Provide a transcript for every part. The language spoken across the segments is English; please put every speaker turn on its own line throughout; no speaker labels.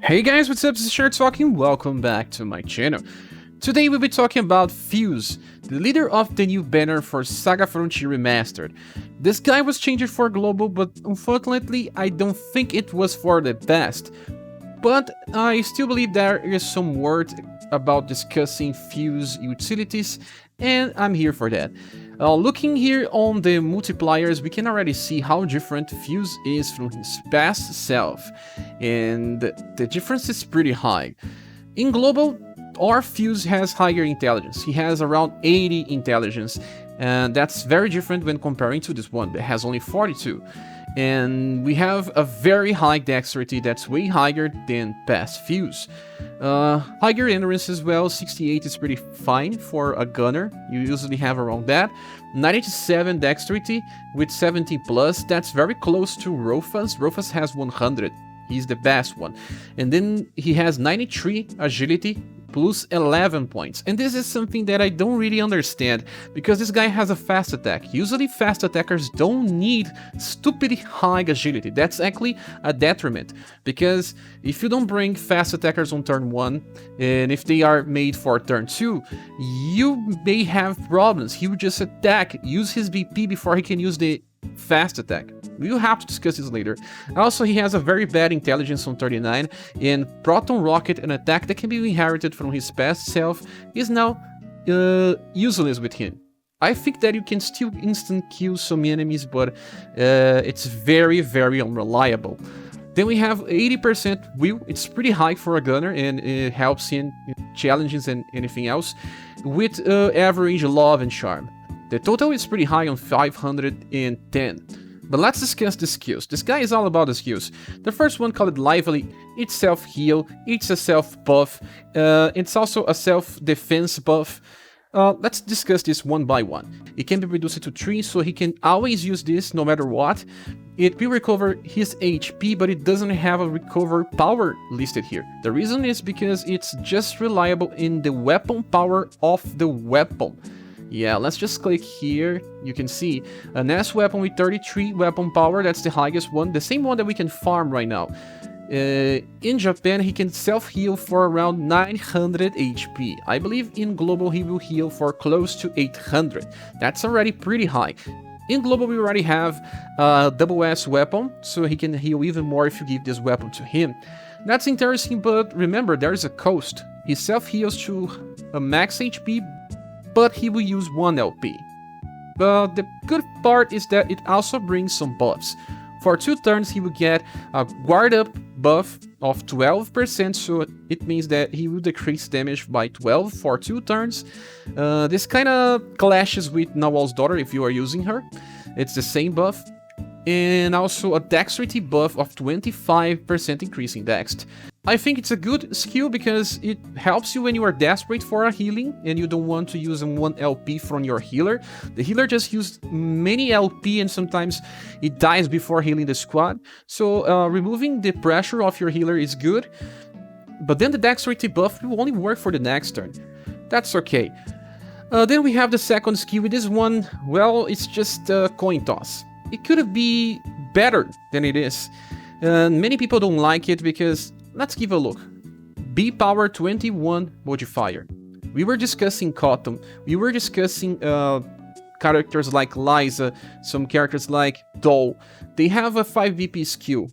Hey guys, what's up? This is Shirt Talking. Welcome back to my channel. Today we'll be talking about Fuse, the leader of the new banner for SaGa Frontier Remastered. This guy was changed for global, but unfortunately I don't think it was for the best. But I still believe there is some worth about discussing Fuse utilities, and I'm here for that. Looking here on the multipliers, we can already see how different Fuse is from his past self, and the difference is pretty high. In global, our Fuse has higher intelligence. He has around 80 intelligence, and that's very different when comparing to this one that has only 42. And we have a very high dexterity that's way higher than past Fuse. Higher endurance as well, 68 is pretty fine for a gunner, you usually have around that. 97 dexterity with 70 plus, that's very close to Rofus. Rofus has 100, he's the best one. And then he has 93 agility, plus 11 points. And this is something that I don't really understand, because this guy has a fast attack. Usually fast attackers don't need stupidly high agility. That's actually a detriment, because if you don't bring fast attackers on turn 1, and if they are made for turn 2, you may have problems. He would just attack, use his BP before he can use the fast attack. We'll have to discuss this later. Also, he has a very bad intelligence on 39, and Proton Rocket, an attack that can be inherited from his past self, is now useless with him. I think that you can still instant kill some enemies, but it's very, very unreliable. Then we have 80% will, it's pretty high for a gunner, and it helps in challenges and anything else, with average love and charm. The total is pretty high on 510. But let's discuss the skills. This guy is all about the skills. The first one, called Lively, it's self-heal, it's a self-buff, it's also a self-defense buff. Let's discuss this one by one. It can be reduced to 3, so he can always use this no matter what. It will recover his HP, but it doesn't have a recover power listed here. The reason is because it's just reliable in the weapon power of the weapon. Yeah, let's just click here. You can see an S weapon with 33 weapon power, that's the highest one, the same one that we can farm right now. In Japan, he can self-heal for around 900 HP. I believe in global he will heal for close to 800. That's already pretty high. In global, we already have a double S weapon, so he can heal even more if you give this weapon to him. That's interesting, but remember, there's a cost. He self-heals to a max HP, but he will use 1 LP. But the good part is that it also brings some buffs. For 2 turns he will get a guard up buff of 12%, so it means that he will decrease damage by 12 for 2 turns. This kinda clashes with Nawal's daughter if you are using her. It's the same buff. And also a dexterity buff of 25% increase in dex. I think it's a good skill because it helps you when you are desperate for a healing and you don't want to use 1 LP from your healer. The healer just used many LP and sometimes it dies before healing the squad. So removing the pressure of your healer is good, but then the dexterity buff will only work for the next turn. That's okay. Then we have the second skill. With this one, well, it's just a coin toss. It could be better than it is. Many people don't like it because, let's give a look. B power 21 modifier. We were discussing Cotton. We were discussing characters like Liza, some characters like Doll. They have a 5 VP skill.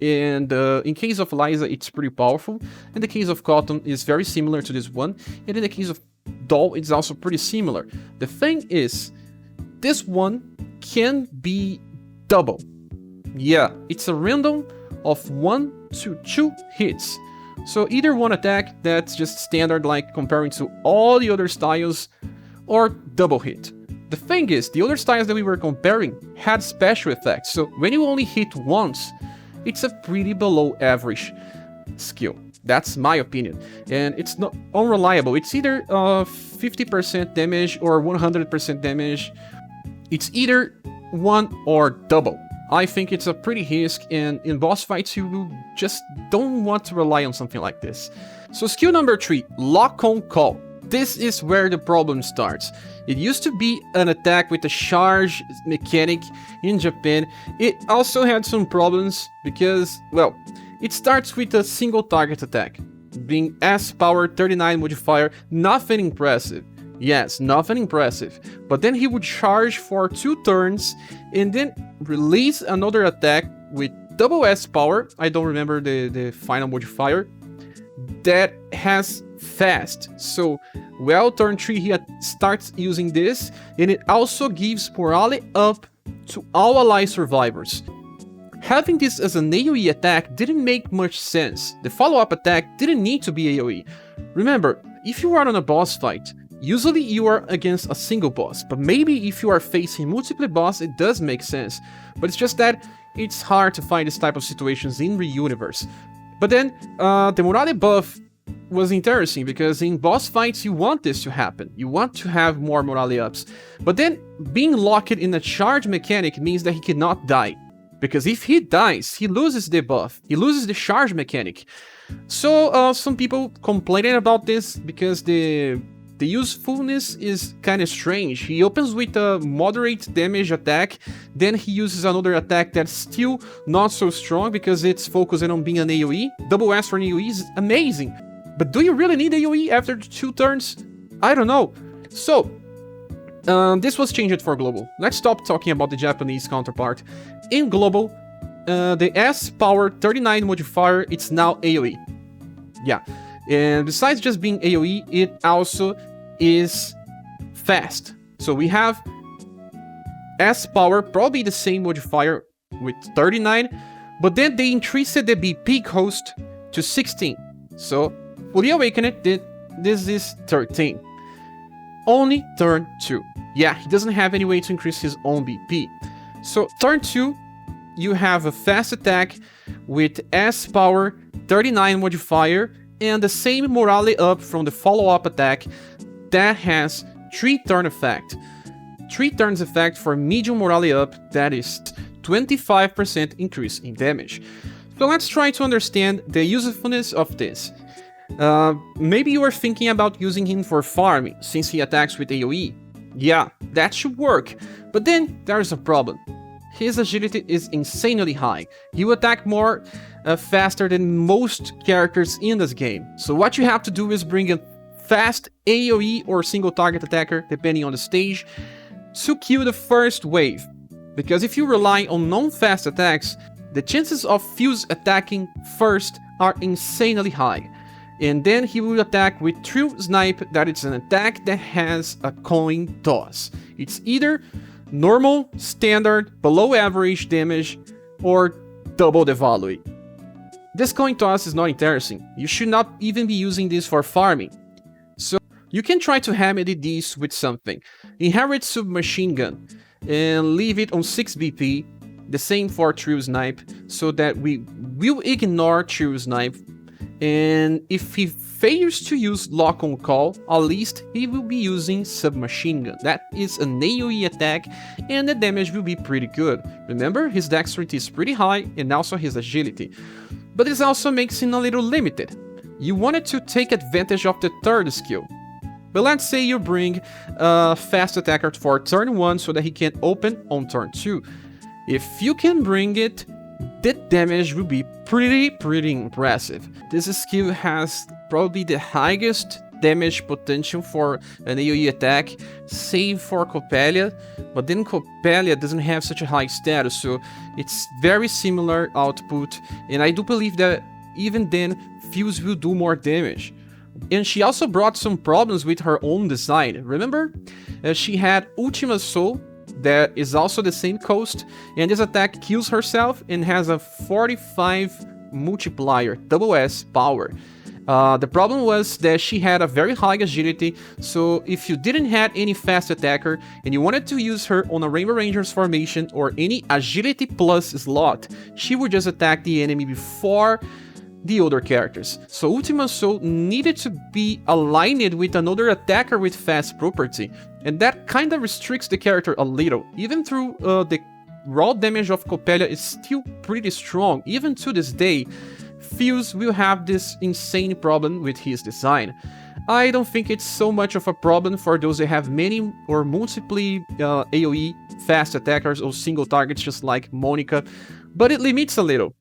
And in case of Liza, it's pretty powerful. In the case of Cotton, it's very similar to this one. And in the case of Doll, it's also pretty similar. The thing is, this one can be double. Yeah, it's a random of 1 to 2 hits. So either one attack that's just standard, like comparing to all the other styles, or double hit. The thing is, the other styles that we were comparing had special effects, so when you only hit once, it's a pretty below average skill. That's my opinion, and it's not unreliable. It's either 50% damage or 100% damage. It's either 1 or double. I think it's a pretty risk, and in boss fights you just don't want to rely on something like this. So skill number 3, Lock on Call. This is where the problem starts. It used to be an attack with a charge mechanic in Japan. It also had some problems because, well, It starts with a single target attack, being S power 39 modifier, nothing impressive. Yes, nothing impressive. But then he would charge for 2 turns and then release another attack with double S power, I don't remember the final modifier, that has fast. So, well, turn 3 he starts using this, and it also gives morale up to all ally survivors. Having this as an AoE attack didn't make much sense. The follow-up attack didn't need to be AoE. Remember, if you are on a boss fight, usually you are against a single boss, but maybe if you are facing multiple bosses it does make sense. But it's just that it's hard to find this type of situations in Universe. But then, the morale buff was interesting, because in boss fights you want this to happen. You want to have more morale ups. But then, being locked in a charge mechanic means that he cannot die. Because if he dies, he loses the buff. He loses the charge mechanic. So, some people complaining about this because the usefulness is kind of strange. He opens with a moderate damage attack, then he uses another attack that's still not so strong because it's focusing on being an AoE. Double S for an AoE is amazing. But do you really need AoE after 2 turns? I don't know. So, this was changed for global. Let's stop talking about the Japanese counterpart. In global, the S power 39 modifier, it's now AoE. Yeah. And besides just being AoE, it also is fast. So we have S power, probably the same modifier with 39, but then they increased the BP cost to 16. So fully awakened, this is 13. Only turn 2. Yeah, he doesn't have any way to increase his own BP. So turn 2, you have a fast attack with S power 39 modifier and the same morale up from the follow-up attack that has 3 turn effect. 3 turns effect for medium morale up, that is 25% increase in damage. So let's try to understand the usefulness of this. Maybe you are thinking about using him for farming, since he attacks with AoE. Yeah, that should work, but then there's a problem. His agility is insanely high. He will attack more faster than most characters in this game. So what you have to do is bring a fast AoE or single target attacker, depending on the stage, to kill the first wave. Because if you rely on non-fast attacks, the chances of Fuse attacking first are insanely high. And then he will attack with True Snipe, that is an attack that has a coin toss. It's either normal, standard, below average damage, or double the value. This coin toss is not interesting. You should not even be using this for farming. So you can try to remedy this with something. Inherit Submachine Gun and leave it on 6 BP, the same for True Snipe, so that we will ignore True Snipe. And if he fails to use Lock on Call, at least he will be using Submachine Gun. That is an AoE attack, and the damage will be pretty good. Remember, his dexterity is pretty high, and also his agility. But this also makes him a little limited. You wanted to take advantage of the third skill. But let's say you bring a fast attacker for turn 1 so that he can open on turn 2. If you can bring it, that damage will be pretty impressive. This skill has probably the highest damage potential for an AoE attack, save for Coppelia, but then Coppelia doesn't have such a high status, so it's very similar output, and I do believe that even then, Fuse will do more damage. And she also brought some problems with her own design. Remember? She had Ultima Soul, that is also the same cost, and this attack kills herself and has a 45 multiplier, double S power. The problem was that she had a very high agility, so if you didn't have any fast attacker and you wanted to use her on a Rainbow Rangers formation or any agility plus slot, she would just attack the enemy before the other characters. So Ultima Soul needed to be aligned with another attacker with fast property, and that kinda restricts the character a little. Even through the raw damage of Coppelia is still pretty strong, even to this day, Fuse will have this insane problem with his design. I don't think it's so much of a problem for those that have many or multiple AoE fast attackers or single targets just like Monica, but it limits a little.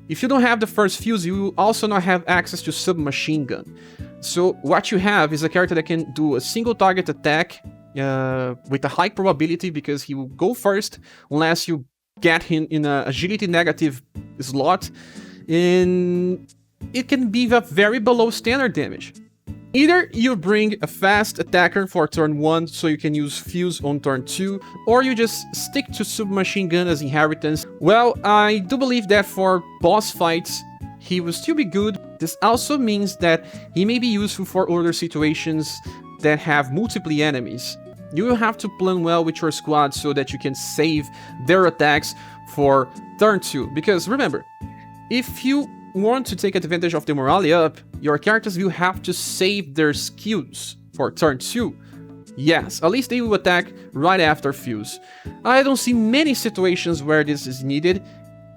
If you don't have the first fuse, you will also not have access to submachine gun. So what you have is a character that can do a single target attack with a high probability, because he will go first unless you get him in an agility negative slot, and it can be very below standard damage. Either you bring a fast attacker for turn 1 so you can use fuse on turn 2, or you just stick to submachine gun as inheritance. Well, I do believe that for boss fights he will still be good. This also means that he may be useful for other situations that have multiple enemies. You will have to plan well with your squad so that you can save their attacks for turn 2, because remember, if you want to take advantage of the morale up, your characters will have to save their skills for turn 2. Yes, at least they will attack right after fuse. I don't see many situations where this is needed.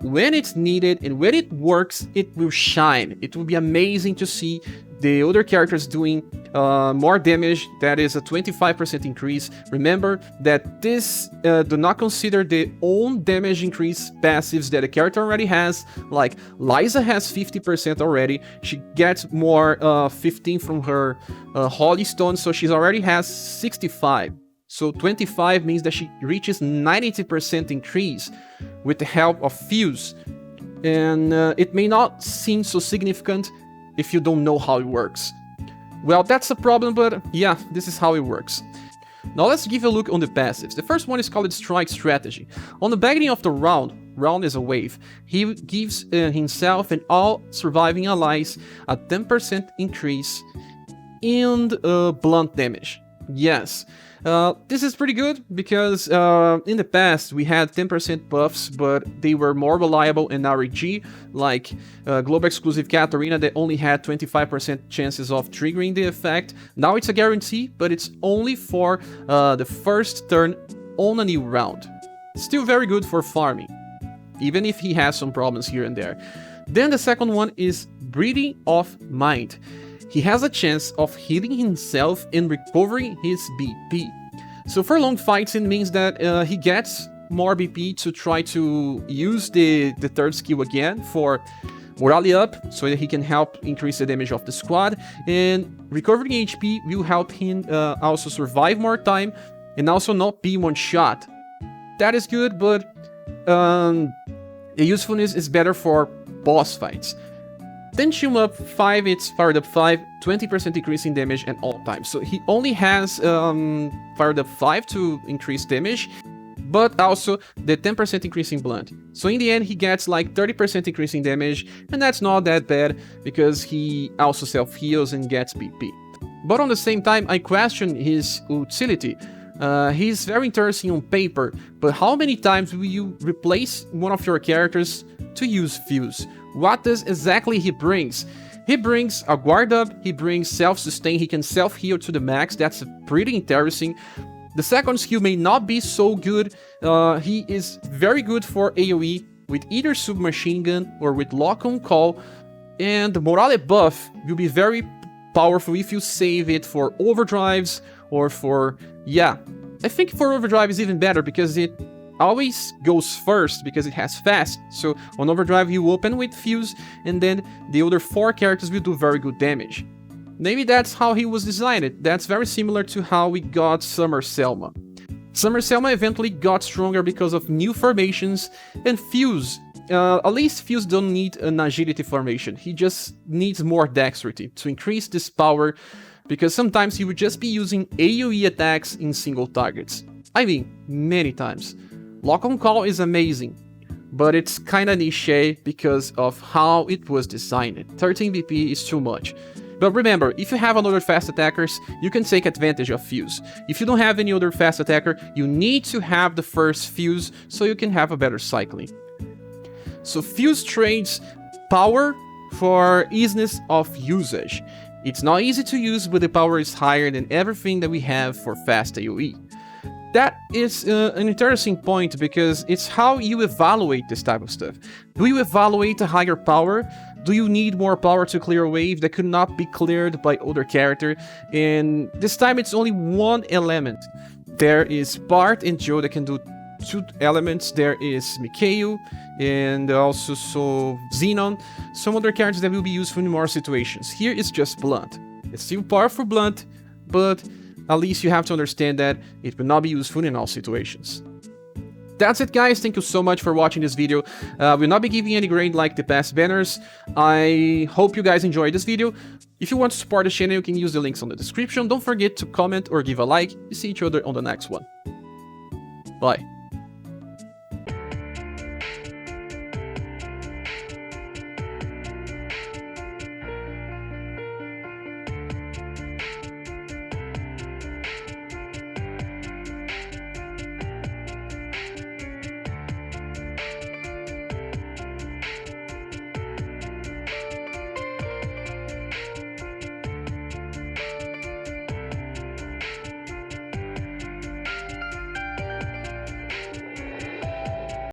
When it's needed and when it works, it will shine. It will be amazing to see the other characters doing more damage. That is a 25% increase. Remember that this do not consider the own damage increase passives that a character already has. Like Liza has 50% already. She gets more 15 from her Holy Stone, so she already has 65. So 25 means that she reaches 90% increase with the help of fuse. And it may not seem so significant if you don't know how it works. Well, that's a problem, but yeah, this is how it works. Now let's give a look on the passives. The first one is called Strike Strategy. On the beginning of the round is a wave, he gives himself and all surviving allies a 10% increase in blunt damage. Yes. This is pretty good because in the past we had 10% buffs, but they were more reliable in REG, like Global Exclusive Katarina that only had 25% chances of triggering the effect. Now it's a guarantee, but it's only for the first turn on a new round. Still very good for farming, even if he has some problems here and there. Then the second one is Breathing of Mind. He has a chance of healing himself and recovering his BP. So for long fights, it means that he gets more BP to try to use the third skill again for morale up, so that he can help increase the damage of the squad. And recovering HP will help him also survive more time and also not be one shot. That is good, but the usefulness is better for boss fights. Then Shield Up 5, it's Fired Up 5, 20% increase in damage at all times. So he only has Fired Up 5 to increase damage, but also the 10% increase in blunt. So in the end, he gets like 30% increase in damage, and that's not that bad because he also self-heals and gets BP. But on the same time, I question his utility. He's very interesting on paper, but how many times will you replace one of your characters to use Fuse? What does exactly he brings? He brings a guard up, he brings self-sustain, he can self-heal to the max, that's pretty interesting. The second skill may not be so good, he is very good for AoE with either submachine gun or with lock on call, and the morale buff will be very powerful if you save it for overdrives or for, yeah, I think for overdrive is even better because it always goes first because it has fast. So on overdrive you open with fuse and then the other 4 characters will do very good damage. Maybe that's how he was designed. That's very similar to how we got Summer Selma. Summer Selma eventually got stronger because of new formations, and Fuse, at least Fuse don't need an agility formation. He just needs more dexterity to increase this power, because sometimes he would just be using AoE attacks in single targets. I mean, many times. Lock on Call is amazing, but it's kinda niche because of how it was designed. 13 BP is too much. But remember, if you have another fast attackers, you can take advantage of Fuse. If you don't have any other fast attacker, you need to have the first Fuse so you can have a better cycling. So Fuse trades power for easiness of usage. It's not easy to use, but the power is higher than everything that we have for fast AoE. That is an interesting point because it's how you evaluate this type of stuff. Do you evaluate a higher power? Do you need more power to clear a wave that could not be cleared by other character? And this time it's only one element. There is Bart and Joe that can do 2 elements. There is Mikhail and also Xenon, some other characters that will be useful in more situations. Here it's just blunt. It's still powerful blunt, but at least you have to understand that it will not be useful in all situations. That's it, guys. Thank you so much for watching this video. We'll not be giving any grade like the past banners. I hope you guys enjoyed this video. If you want to support the channel, you can use the links on the description. Don't forget to comment or give a like. We see each other on the next one. Bye.